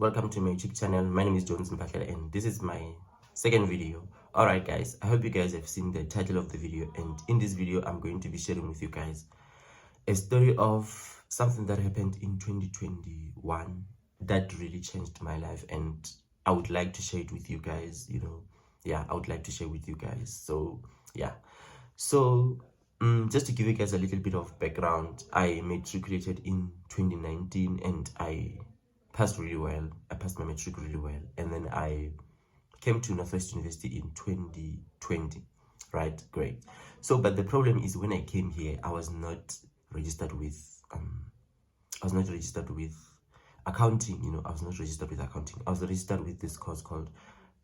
welcome to my YouTube channel. My name is Mphahlele and this is my second video. Alright guys, I hope you guys have seen the title of the video, and in this video I'm going to be sharing with you guys a story of something that happened in 2021 that really changed my life, and I would like to share it with you guys. I would like to share with you guys. So just to give you guys a little bit of background, I matriculated in 2019 and I passed really well. I passed my matric really well, and then I came to Northwest University in 2020. Right, great. So, but the problem is, when I came here, I was not registered with accounting. I was not registered with accounting. I was registered with this course called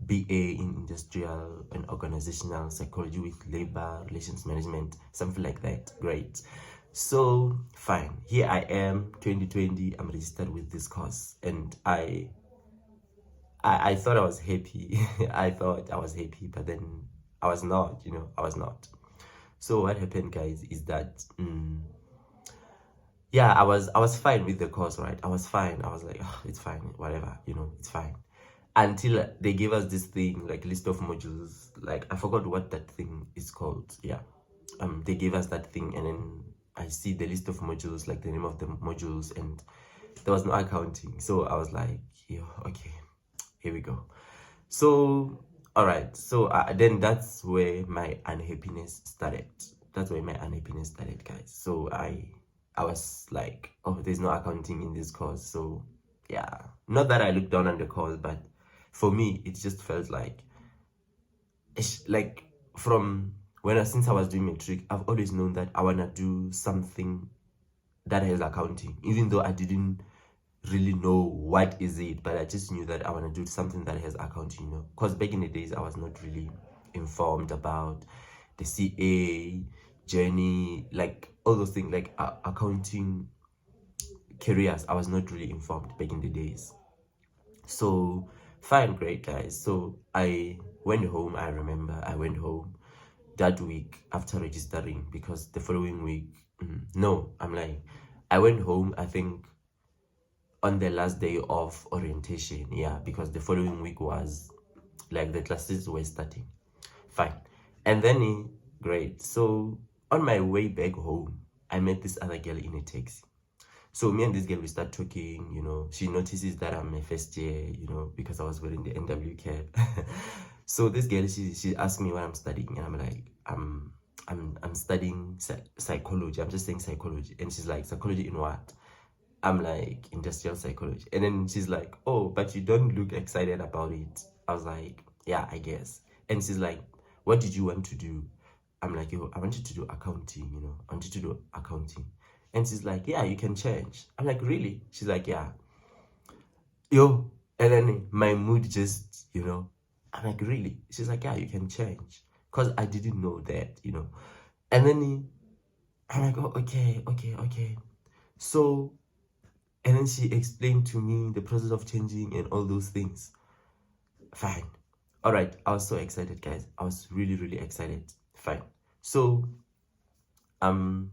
BA in Industrial and Organizational Psychology with Labor Relations Management, something like that. Great. So fine, here I am, 2020. I'm registered with this course, and I thought I was happy. I thought I was happy, but then I was not. I was not. So what happened, guys, is that I was fine with the course, right? I was fine. I was like, oh, it's fine, whatever, it's fine. Until they gave us this thing, like list of modules. Like, I forgot what that thing is called. They gave us that thing, and then I see the list of modules, like the name of the modules, and there was no accounting. So I was like, yeah, okay, here we go. So all right, so then that's where my unhappiness started. Guys. So I was like, oh, there's no accounting in this course. So yeah, not that I looked down on the course, but for me it just felt like it's like, from since I was doing matric, I've always known that I want to do something that has accounting, even though I didn't really know what is it, but I just knew that I want to do something that has accounting, because back in the days I was not really informed about the CA journey, like all those things, like accounting careers. I was not really informed back in the days. So fine, great, guys. So I went home. I remember I went home that week after registering, because the following week, no, I'm lying. I went home, I think, on the last day of orientation, because the following week was like the classes were starting. Fine. And then great. So on my way back home, I met this other girl in a taxi. So me and this girl, we start talking. She notices that I'm a first year, because I was wearing the NW cap. So this girl, she asked me what I'm studying, and I'm like, I'm studying psychology. I'm just saying psychology. And she's like, psychology in what? I'm like, industrial psychology. And then she's like, oh, but you don't look excited about it. I was like, yeah, I guess. And she's like, what did you want to do? I'm like, yo, I wanted to do accounting, I wanted to do accounting. And she's like, yeah, you can change. I'm like, really? She's like, yeah. Yo, and then my mood just, I'm like, really? She's like, yeah, you can change. Because I didn't know that, And then I'm like, oh, okay. So, and then she explained to me the process of changing and all those things. Fine. All right. I was so excited, guys. I was really, really excited. Fine. So, on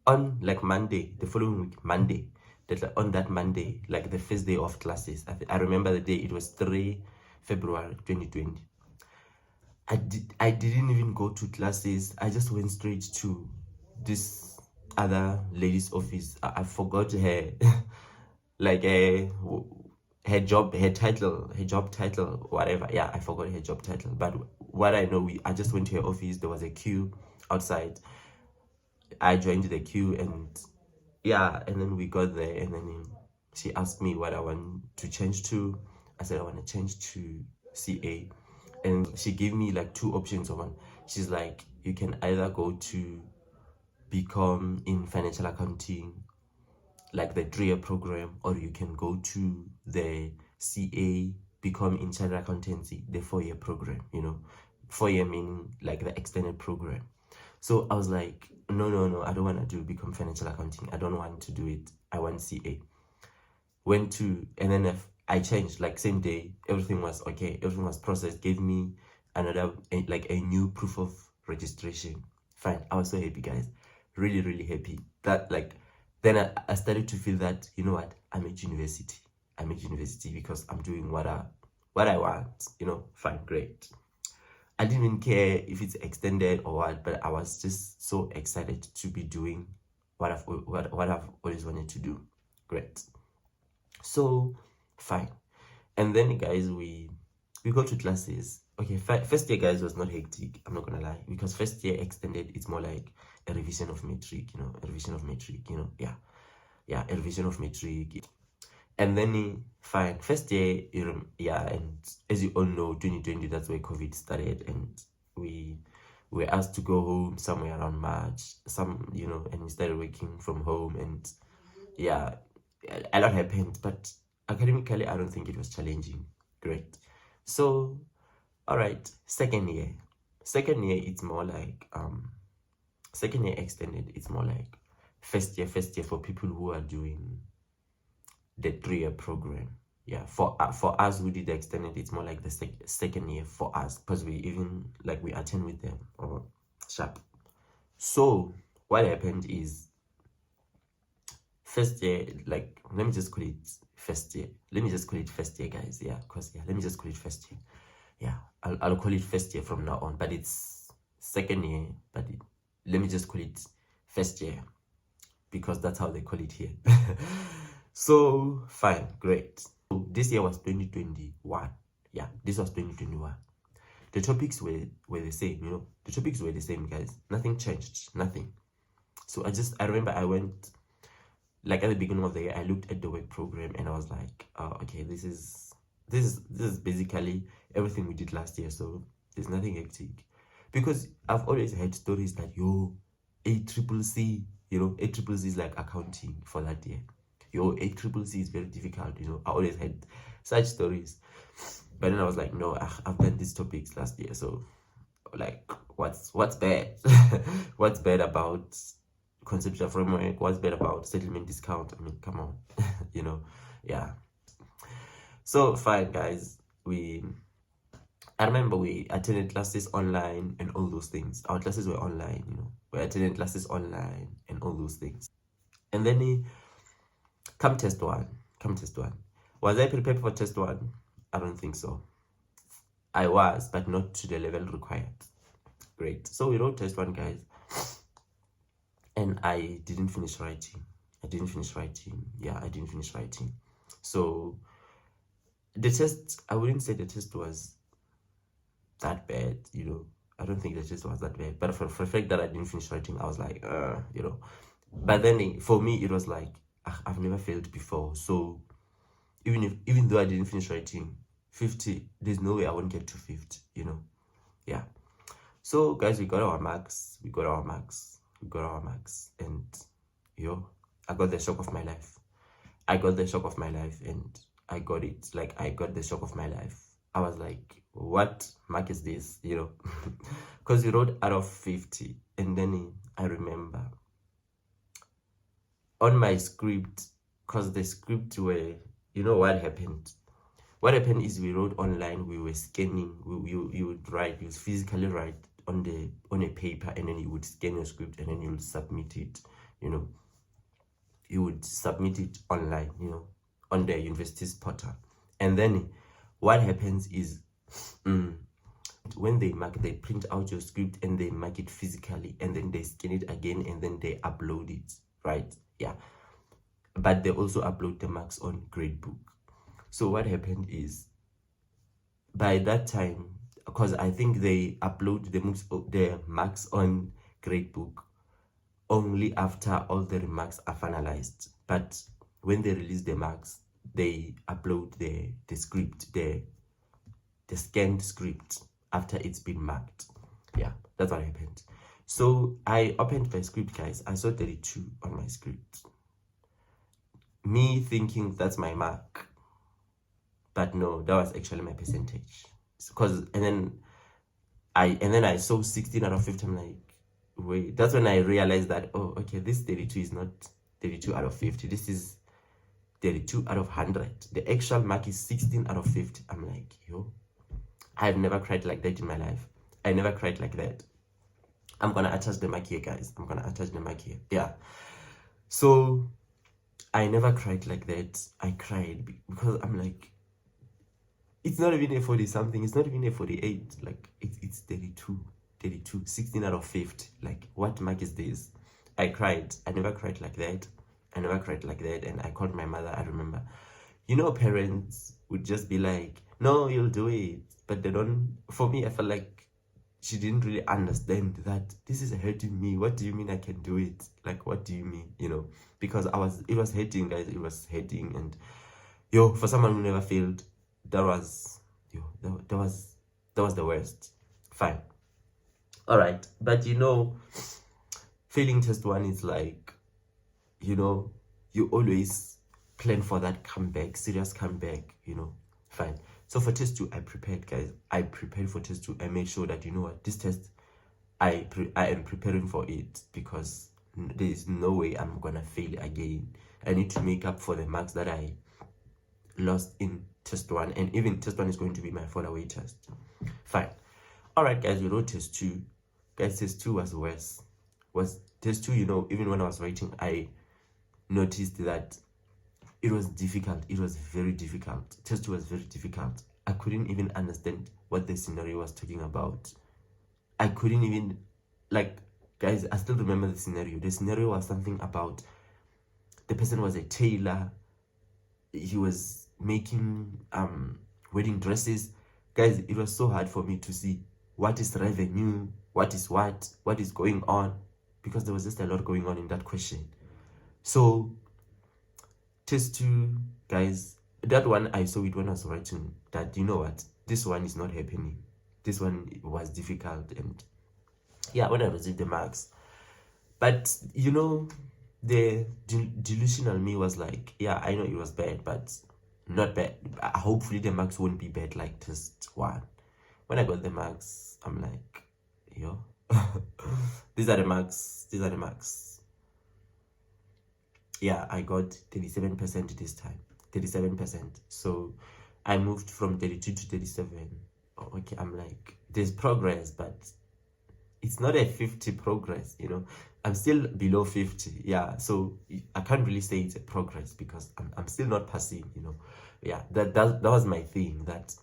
like Monday, the following week, Monday, on that Monday, like the first day of classes, I remember the day, it was 3 February 2020. I didn't even go to classes. I just went straight to this other lady's office. I forgot her like her job title, whatever. Yeah, I forgot her job title, but what I know, I just went to her office. There was a queue outside. I joined the queue, and and then we got there, and then she asked me what I want to change to. I said I want to change to CA, and she gave me like two options of one. She's like, you can either go to become in financial accounting, like the 3-year program, or you can go to the CA, become in chartered accountancy, the 4-year program. 4-year meaning like the extended program. So I was like, no, I don't want to become financial accounting. I don't want to do it. I want CA. Went to, and then I changed, like same day, everything was okay, everything was processed, gave me another, like a new proof of registration. Fine. I was so happy, guys. Really happy. That, like, then I started to feel that, you know what, I'm at university. I'm at university because I'm doing what I want, fine, great. I didn't even care if it's extended or what, but I was just so excited to be doing what I've always wanted to do. Great. So fine. And then guys, we go to classes. Okay, first year guys was not hectic, I'm not gonna lie, because first year extended, it's more like a revision of metric, a revision of metric, yeah, a revision of metric. And then fine, first year, yeah, and as you all know, 2020, that's where COVID started, and we were asked to go home somewhere around March, and we started working from home, and yeah, a lot happened, but academically, I don't think it was challenging. Great. So, all right, second year, it's more like second year extended, it's more like first year for people who are doing the 3-year program. Yeah, for us who did the extended, it's more like the second year for us, because we attend with them or sharp. So what happened is, first year, let me just call it first year. Let me just call it first year, guys. Yeah, because let me just call it first year. Yeah, I'll call it first year from now on, but it's second year, but let me just call it first year because that's how they call it here. So fine, great. So this year was 2021. Yeah, this was 2021. The topics were the same, the topics were the same, guys. Nothing changed, nothing. So I remember I went, at the beginning of the year, I looked at the work program and I was like, oh, okay, this is basically everything we did last year, so there's nothing hectic. Because I've always heard stories that ACCC, ACCC is like accounting for that year. ACCC is very difficult, I always had such stories. But then I was like, no, I've done these topics last year, so what's bad? What's bad about conceptual framework? What's bad about settlement discount? I mean, come on. Yeah. So fine, guys, I remember we attended classes online and all those things. Our classes were online, we attended classes online and all those things. And then come test one. Was I prepared for test one? I don't think so. I was, but not to the level required. Great. So we wrote test one, guys, and I didn't finish writing. Yeah, I didn't finish writing. So the test, I wouldn't say the test was that bad, I don't think the test was that bad, but for the fact that I didn't finish writing, I was like, but then for me it was like, I've never failed before, so even though I didn't finish writing 50, there's no way I won't get to 50, yeah. So guys, we got our marks, and I got the shock of my life. And I got it. I got the shock of my life. I was like, what mark is this? Because we wrote out of 50. And then I remember on my script, because the script were, what happened? What happened is we wrote online, we were scanning, you would write, you would physically write on a paper, and then you would scan your script, and then you would submit it, you would submit it online, on the university's portal. And then what happens is, when they mark, they print out your script and they mark it physically, and then they scan it again, and then they upload it, right? Yeah, but they also upload the marks on gradebook. So what happened is, by that time, because I think they upload the marks on gradebook only after all the remarks are finalized, but when they release the marks, they upload the script, the scanned script after it's been marked. Yeah, that's what happened. So I opened my script, guys. I saw 32 on my script, me thinking that's my mark, but no, that was actually my percentage. And then I saw 16 out of 50. I'm like, wait, that's when I realized that, oh, okay, this 32 is not 32 out of 50. This is 32 out of 100. The actual mark is 16 out of 50. I'm like, I've never cried like that in my life. I never cried like that. I'm gonna attach the mark here, guys. Yeah. So I never cried like that. I cried because I'm like, it's not even a 40 something, it's not even a 48, like it's 32, 16 out of 50. Like, what mark is this? I cried. I never cried like that. I never cried like that. And I called my mother. I remember, parents would just be like, no, you'll do it, but they don't. For me, I felt like she didn't really understand that this is hurting me. What do you mean I can do it? Like, what do you mean? Because it was hurting, guys. It was hurting. And for someone who never failed, that was that was the worst. Fine. All right. But failing test one is like, you always plan for that comeback, serious comeback. Fine. So for test two, I prepared, guys. I prepared for test two. I made sure that, what, this test, I am preparing for it, because there is no way I'm gonna fail again. I need to make up for the marks that I lost in test one, and even test one is going to be my fall-away test. Fine. All right, guys, we wrote test two. Guys, test two was worse. Test two, even when I was writing, I noticed that it was difficult. It was very difficult. Test two was very difficult. I couldn't even understand what the scenario was talking about. I couldn't even, guys, I still remember the scenario. The scenario was something about, the person was a tailor. He was making wedding dresses. Guys, it was so hard for me to see what is revenue, what is going on, because there was just a lot going on in that question. So test two, guys, that one, I saw it when I was writing, that what, this one is not happening. This one was difficult. And yeah, when I received the marks, but the delusional me was like, yeah, I know it was bad, but not bad. Hopefully the marks won't be bad like test one. When I got the marks, I'm like, these are the marks. Yeah, I got 37% this time. 37%. So I moved from 32 to 37. Okay, I'm like, there's progress, but it's not a 50 progress. I'm still below 50. Yeah, so I can't really say it's a progress, because I'm still not passing. Yeah, that was my thing. That,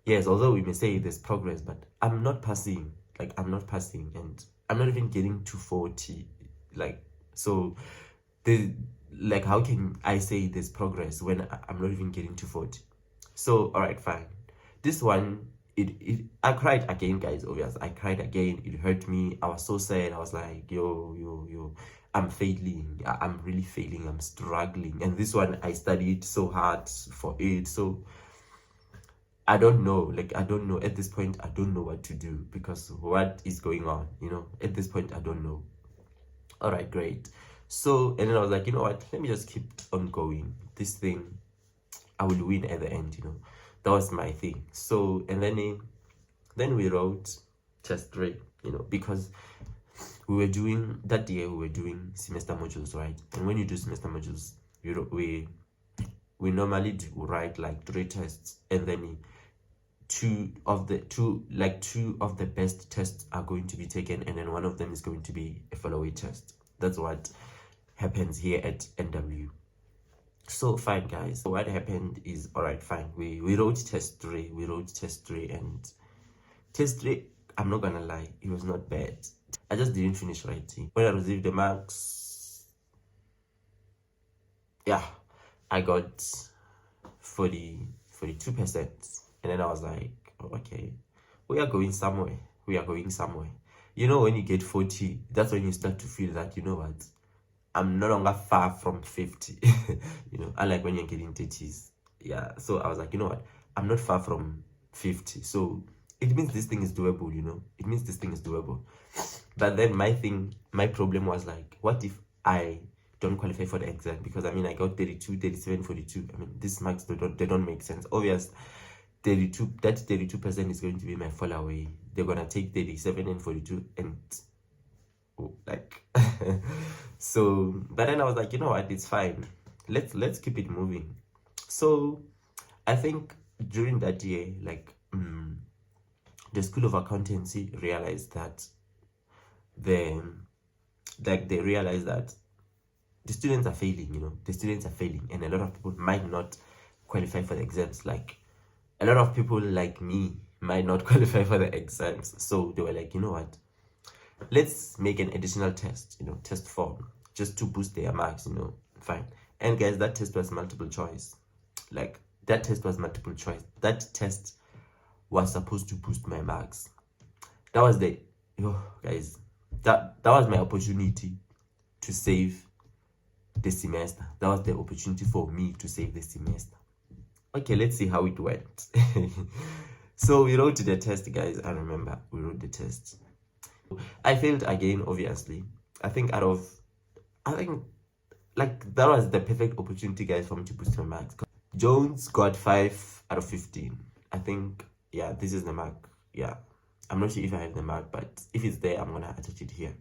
yes, although we may say there's progress, but I'm not passing. Like, I'm not passing, and I'm not even getting to 40. Like, so how can I say there's progress when I'm not even getting to 40? So, all right, fine. This one, I cried again, guys. Obviously, I cried again. It hurt me. I was so sad. I was like, yo, I'm failing. I'm really failing. I'm struggling. And this one, I studied so hard for it. So I don't know. I don't know. At this point, I don't know what to do, because what is going on? At this point, I don't know. All right, great. So, and then I was like, what? Let me just keep on going. This thing, I will win at the end. That was my thing. So, and then we wrote test 3. Because we were doing that year, we were doing semester modules, right? And when you do semester modules, we normally do write like 3 tests, and then two of the best tests are going to be taken, and then one of them is going to be a follow-away test. That's what happens here at NW. So fine, guys. So what happened is, all right, fine. We wrote test 3. And test 3, I'm not gonna lie, it was not bad. I just didn't finish writing. When I received the marks, yeah, I got 42%. And then I was like, oh, okay, we are going somewhere. When you get 40, that's when you start to feel that, what, I'm no longer far from 50. Unlike when you're getting 30s. Yeah, so I was like, what, I'm not far from 50. So it means this thing is doable. It means this thing is doable. But then my problem was like, what if I don't qualify for the exam? Because I got 32, 37, 42. These marks, they don't make sense. Obvious, 32, that 32% is going to be my fall away. They're gonna take 37 and 42 and so, but then I was like, what, it's fine. Let's keep it moving. So I think during that year, the School of Accountancy realized that they realized that the students are failing, the students are failing, and a lot of people might not qualify for the exams. Like, a lot of people like me might not qualify for the exams. So they were like, you know what, let's make an additional test, test form, just to boost their marks, fine. And guys, that test was multiple choice. Like, that test was multiple choice. That test was supposed to boost my marks. That was the, guys, that was my opportunity to save the semester. That was the opportunity for me to save the semester. Okay, let's see how it went. So we wrote the test, guys. I remember we wrote the test. I failed again, obviously. I think like that was the perfect opportunity, guys, for me to boost my marks. Jones got 5 out of 15. I think, yeah, this is the mark. Yeah, I'm not sure if I have the mark, but if it's there, I'm gonna attach it here.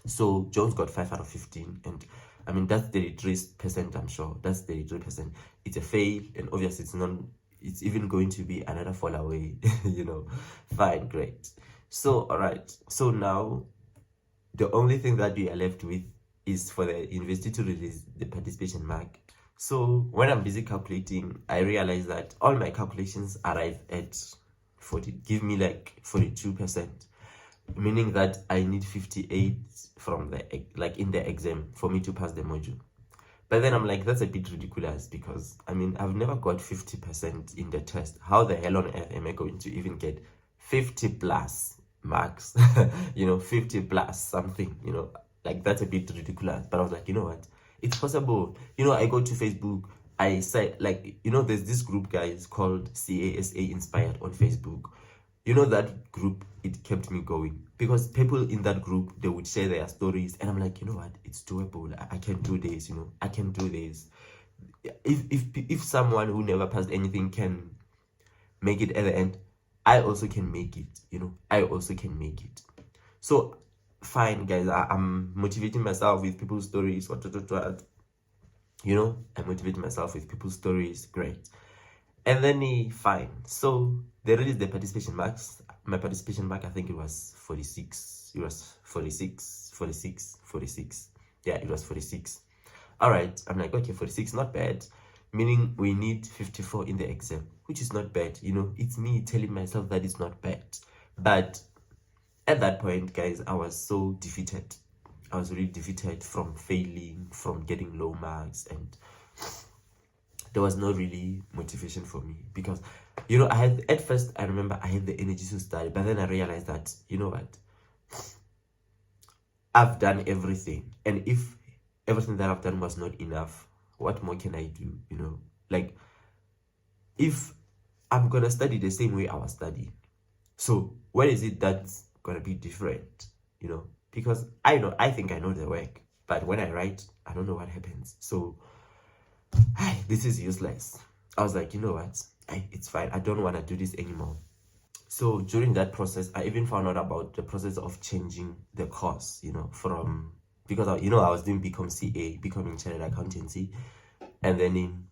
So Jones got 5 out of 15, and I mean, that's 33%. I'm sure that's 33%. It's a fail, and obviously it's even going to be another fall away. Fine, great. So all right, so now the only thing that we are left with is for the university to release the participation mark. So when I'm busy calculating, I realize that all my calculations arrive at 40, give me like 42%, meaning that I need 58 from in the exam for me to pass the module. But then I'm like, that's a bit ridiculous, because I mean, I've never got 50% in the test. How the hell on earth am I going to even get 50 plus marks? 50 plus something, like, that's a bit ridiculous. But I was like, you know what, it's possible. I go to Facebook, I say, like, there's this group, guys, called CASA Inspired on Facebook. That group, it kept me going, because people in that group, they would share their stories, and I'm like, you know what, it's doable. I can do this. I can do this. If someone who never passed anything can make it at the end, I also can make it. I also can make it. So fine, guys, I'm motivating myself with people's stories. I'm motivating myself with people's stories. Great. And then fine, so they released the participation marks. My participation mark, I think it was 46. It was 46. Yeah, it was 46. All right, I'm like, okay, 46, not bad, meaning we need 54 in the exam, which is not bad. It's me telling myself that it's not bad. But at that point, guys, I was so defeated. I was really defeated from failing, from getting low marks, and there was no really motivation for me, because I had, at first, I remember I had the energy to study, but then I realized that, what, I've done everything, and if everything that I've done was not enough, what more can I do? Like, if I'm gonna study the same way I was studying, so what is it that's gonna be different? Because I think I know the work, but when I write, I don't know what happens. So this is useless. I was like, you know what, it's fine, I don't want to do this anymore. So during that process, I even found out about the process of changing the course, from, because I was doing becoming chartered accountancy, and then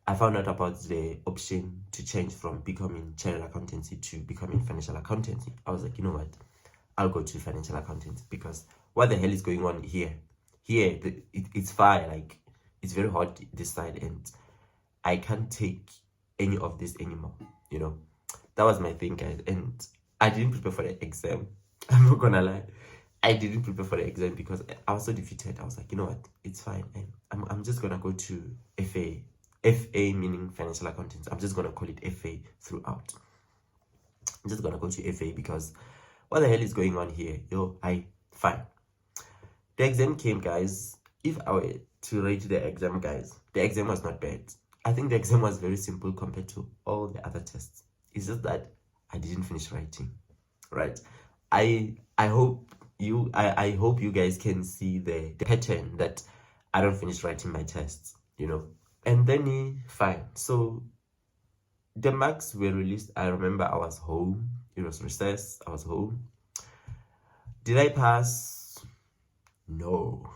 I found out about the option to change from becoming chartered accountancy to becoming financial accountancy. I was like, you know what, I'll go to financial accountancy, because what the hell is going on here? It's fine, like, it's very hot this side, and I can't take any of this anymore. That was my thing, guys. And I didn't prepare for the exam. I'm not gonna lie, I didn't prepare for the exam because I was so defeated. I was like, you know what, it's fine, I'm just gonna go to FA meaning financial accountants. I'm just gonna call it FA throughout. I'm just gonna go to FA, because what the hell is going on here? Fine. The exam came, guys. If I were to rate the exam, guys, the exam was not bad. I think the exam was very simple compared to all the other tests. It's just that I didn't finish writing, right? I hope you guys can see the pattern that I don't finish writing my tests, And then fine. So the marks were released. I remember I was home. It was recess. I was home. Did I pass? No.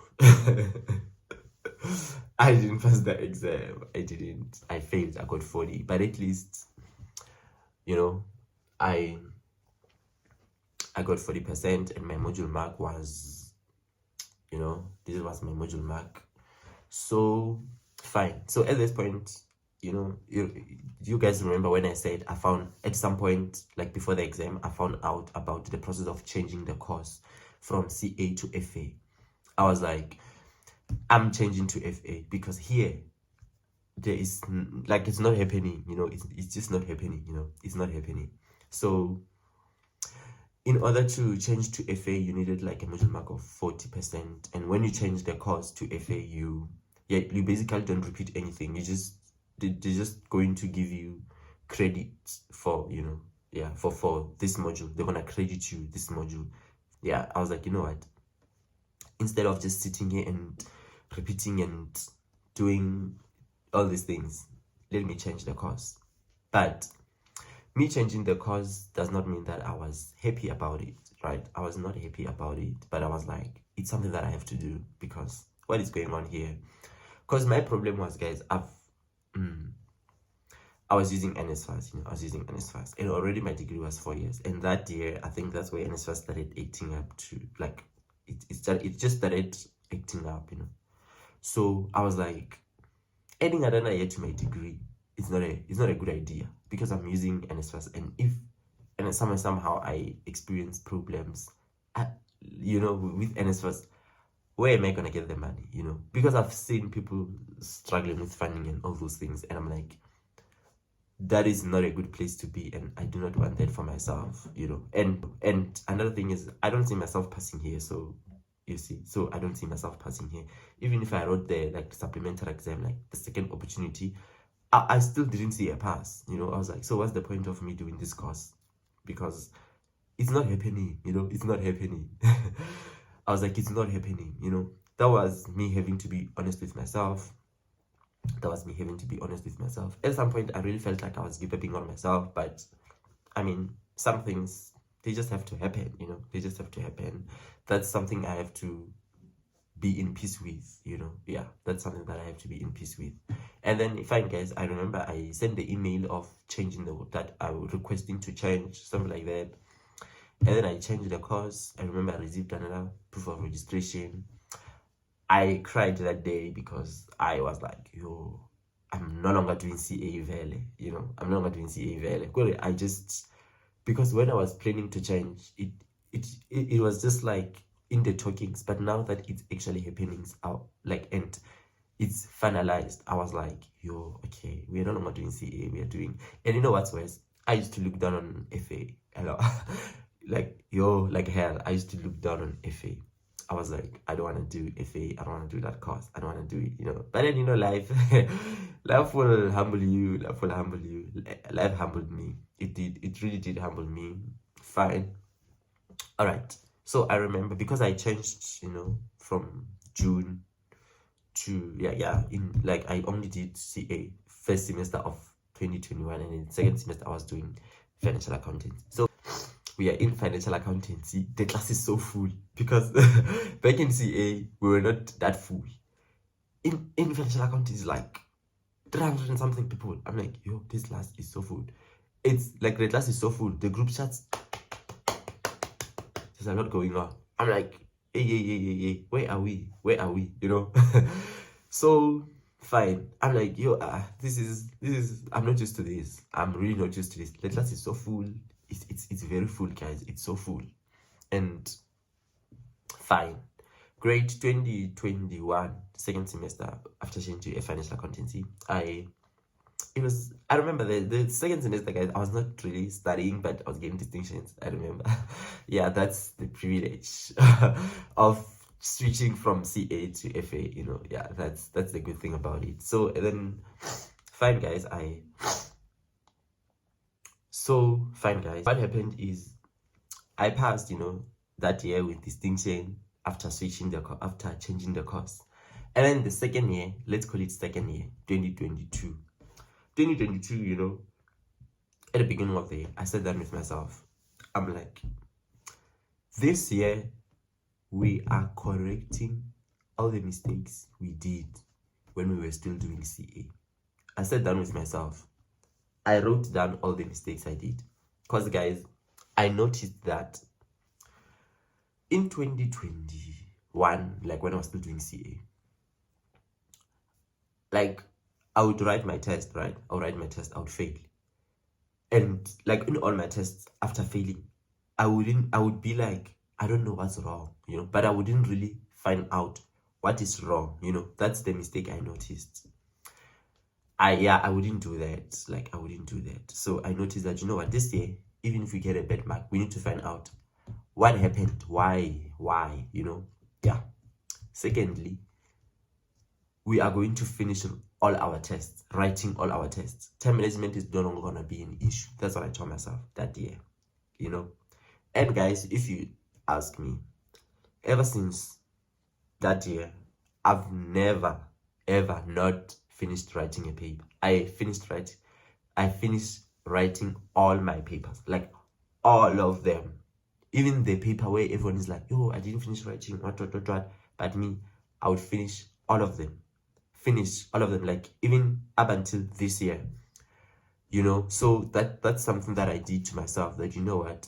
I didn't pass the exam. I didn't. I failed. I got 40. But at least, I got 40%, and my module mark was, this was my module mark. So fine. So at this point, you guys remember when I said I found at some point, like before the exam, I found out about the process of changing the course from CA to FA. I was like, I'm changing to FA because here there is like, it's not happening, it's just not happening, it's not happening. So in order to change to FA, you needed like a module mark of 40%. And when you change the course to FA, you basically don't repeat anything. They're just going to give you credit for, for this module. They're gonna credit you this module. Yeah, I was like, you know what? Instead of just sitting here and repeating and doing all these things, let me change the course. But me changing the course does not mean that I was happy about it, right? I was not happy about it, but I was like, it's something that I have to do because what is going on here? Because my problem was, guys, I was using NSFAS, I was using NSFAS, and already my degree was 4 years. And that year, I think that's where NSFAS started acting up to, like, it just started acting up, So I was like, adding another year to my degree, it's not a good idea because I'm using NSFAS, and somehow I experience problems, with NSFAS. Where am I gonna get the money? Because I've seen people struggling with funding and all those things, and I'm like, that is not a good place to be, and I do not want that for myself, And another thing is, I don't see myself passing here, so you see, so I don't see myself passing here. Even if I wrote the like supplementary exam, like the second opportunity, I still didn't see a pass. I was like, so what's the point of me doing this course? Because it's not happening. It's not happening. I was like, it's not happening. That was me having to be honest with myself. At some point, I really felt like I was giving up on myself, but I mean, some things, they just have to happen. They just have to happen. That's something I have to be in peace with, yeah, that's something that I have to be in peace with. And then fine, guys, I remember I sent the email of changing that I was requesting to change, something like that. And then I changed the course. I remember I received another proof of registration. I cried that day because I was like, yo, I'm no longer doing CA Mphahlele, I'm no longer doing CA Mphahlele. Because when I was planning to change, it was just like in the talkings, but now that it's actually happening out, and it's finalized, I was like, yo, okay, we're no longer doing CA, we are doing. And you know what's worse? I used to look down on FA. Hello. Hell, I used to look down on FA. I was like, I don't want to do FA, I don't want to do that course, I don't want to do it, But then, life, life will humble you, life humbled me. It really did humble me. Fine. All right. So I remember, because I changed, from June to, I only did CA first semester of 2021, and in the second semester I was doing financial accounting. So we are in financial accountancy. The class is so full because back in CA we were not that full. In financial accounting is like 300 and something people. I'm like, yo, this class is so full. It's like the class is so full. The group chats, there's a lot going on. I'm like, hey, where are we? So fine. I'm like, yo, this is I'm not used to this. I'm really not used to this. The class is so full. It's very full, guys. It's so full. And fine. Grade 2021, second semester, after changing to a financial accountancy, I remember the second semester, guys, I was not really studying, but I was getting distinctions. I remember. Yeah, that's the privilege of switching from CA to FA, yeah, that's the good thing about it. So then fine, guys, what happened is I passed, that year with distinction after changing the course. And then the second year, let's call it second year, 2022, at the beginning of the year, I sat down with myself. I'm like, this year we are correcting all the mistakes we did when we were still doing CA. I sat down with myself. I wrote down all the mistakes I did. Because, guys, I noticed that in 2021, like when I was still doing CA, like I would write my test, right? I would write my test, I would fail. And like in all my tests, after failing, I would be like, I don't know what's wrong, but I wouldn't really find out what is wrong, That's the mistake I noticed. I wouldn't do that. Like, I wouldn't do that. So I noticed that, this year, even if we get a bad mark, we need to find out what happened, why, Yeah. Secondly, we are going to finish all our tests, writing all our tests. Time management is no longer going to be an issue. That's what I told myself that year, And guys, if you ask me, ever since that year, I've never, ever not finished writing a paper. I finished writing all my papers, like all of them. Even the paper where everyone is like, yo, I didn't finish writing, what. But me, I would finish all of them. Like even up until this year. So that's something that I did to myself, that what,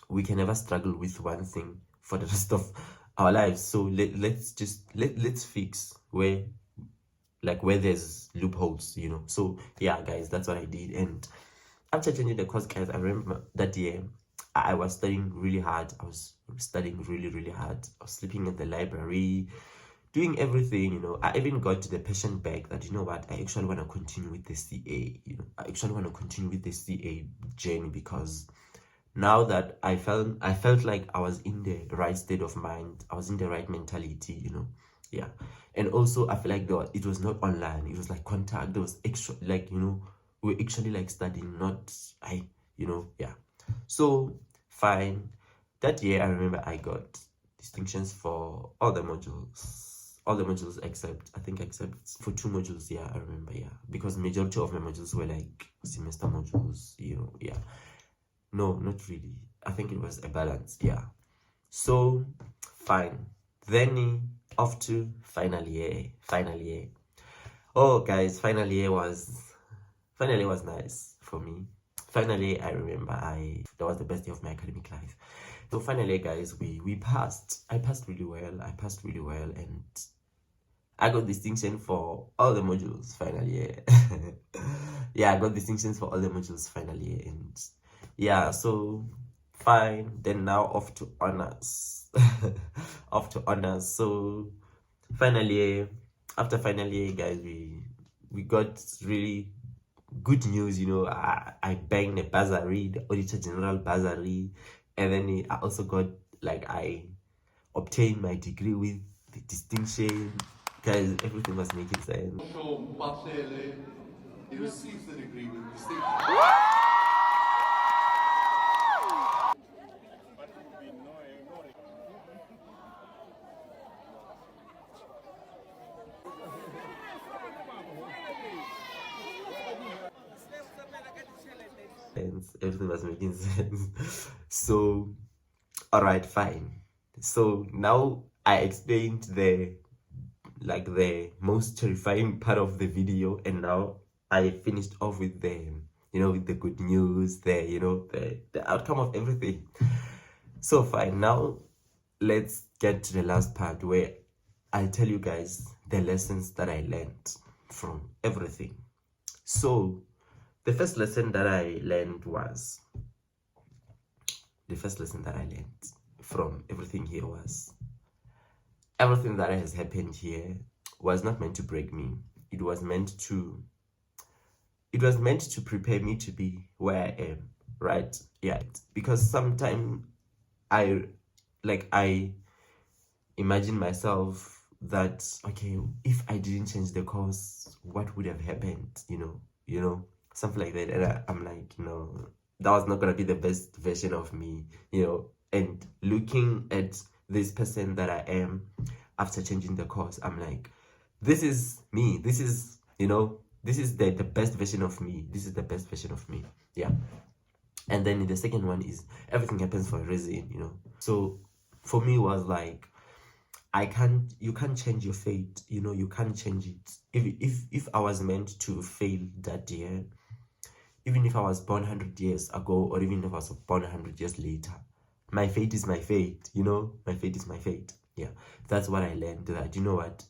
we can never struggle with one thing for the rest of our lives. So let's fix where there's loopholes, So yeah, guys, that's what I did. And after changing the course, guys, I remember that year I was studying really hard. I was studying really, really hard. I was sleeping in the library, doing everything, I even got to the passion back that, what, I actually want to continue with the CA, I actually want to continue with the CA journey, because now that I felt like I was in the right state of mind, I was in the right mentality, Yeah. And also I feel like it was not online, it was like contact. There was extra, like, we were actually like studying, not yeah. So fine. That year I remember I got distinctions for all the modules except for 2 modules. Yeah, I remember. Yeah, because majority of my modules were like semester modules, Yeah, no, not really. I think it was a balance. Yeah. So fine. Then off to final year. Oh guys, final year was nice for me. Finally, I remember that was the best day of my academic life. So finally, guys, we passed. I passed really well, and I got distinction for all the modules finally. Yeah, I got distinctions for all the modules finally, and yeah, so fine. Then now off to honors. So finally, after final year, guys, we got really good news. I banged the bursary, the Auditor General bursary, and then I also got, I obtained my degree with the distinction. Guys, everything was making sense. Mphahlele, he receives the degree with distinction. Everything was making sense. So, all right, fine. So now I explained the most terrifying part of the video, and now I finished off with with the good news, the outcome of everything. So fine. Now let's get to the last part, where I tell you guys the lessons that I learned from everything. So the first lesson that I learned from everything here was, everything that has happened here was not meant to break me. It was meant to prepare me to be where I am, right? Yeah, because sometimes I imagine myself that, okay, if I didn't change the course, what would have happened? Something like that. And I'm like, that was not gonna be the best version of me, And looking at this person that I am after changing the course, I'm like, this is me. This is, this is the best version of me. This is the best version of me. Yeah. And then the second one is, everything happens for a reason, So for me, it was like, you can't change your fate, you can't change it. If I was meant to fail that year, even if I was born 100 years ago, or even if I was born 100 years later, my fate is my fate, my fate is my fate. Yeah, that's what I learned, that what,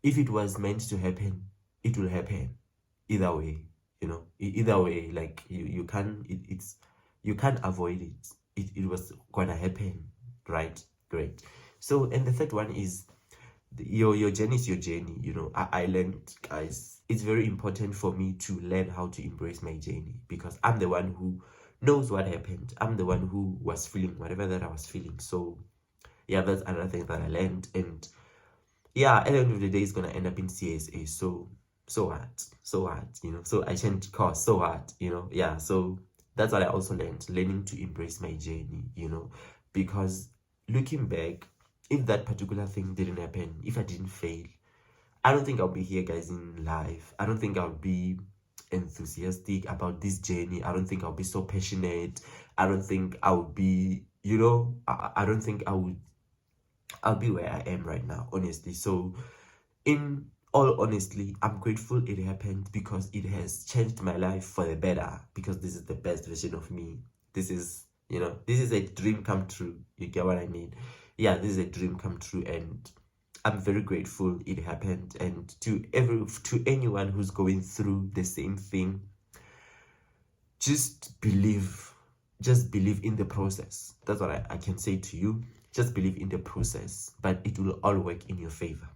if it was meant to happen, it will happen either way, either way. Like you can't you can't avoid it. It was gonna happen, right? Great. So, and the third one is your journey is your journey. I learned, guys, it's very important for me to learn how to embrace my journey, because I'm the one who knows what happened. I'm the one who was feeling whatever that I was feeling. So yeah, that's another thing that I learned. And yeah, at the end of the day, it's gonna end up in CSA. So hard, so I changed course, so hard, yeah. So that's what I also learned, learning to embrace my journey, because looking back, if that particular thing didn't happen, if I didn't fail, I don't think I'll be here, guys, in life. I don't think I'll be enthusiastic about this journey. I don't think I'll be so passionate. I don't think I'll be, I don't think I'll be where I am right now, honestly. So in all honesty, I'm grateful it happened, because it has changed my life for the better, because this is the best version of me. This is, this is a dream come true. You get what I mean? Yeah, this is a dream come true, and I'm very grateful it happened. And to anyone who's going through the same thing, just believe in the process. That's what I can say to you. Just believe in the process, but it will all work in your favor.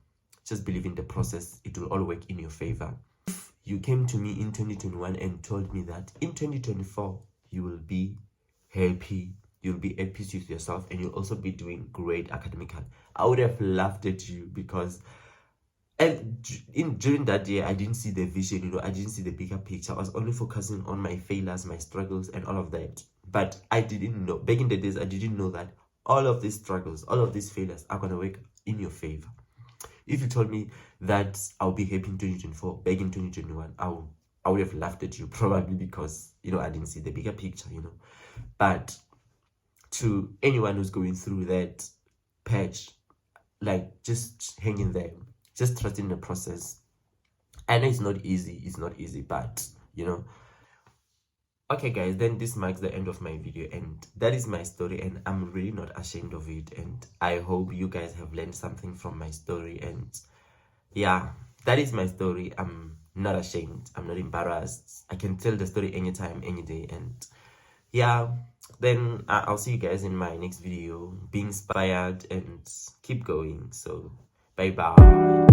Just believe in the process, it will all work in your favor. If you came to me in 2021 and told me that in 2024 you will be happy, you'll be at peace with yourself, and you'll also be doing great academically, I would have laughed at you, because during that year I didn't see the vision. I didn't see the bigger picture. I was only focusing on my failures, my struggles, and all of that. But I didn't know, back in the days, I didn't know that all of these struggles, all of these failures are going to work in your favor. If you told me that I'll be happy in 2024, back in 2021, I would have laughed at you, probably, because I didn't see the bigger picture. But to anyone who's going through that patch, like, just hang in there, just trust in the process. I know it's not easy, but okay, guys, then this marks the end of my video, and that is my story, and I'm really not ashamed of it. And I hope you guys have learned something from my story. And yeah, that is my story. I'm not ashamed, I'm not embarrassed. I can tell the story anytime, any day. And yeah, then I'll see you guys in my next video. Be inspired and keep going. So bye bye.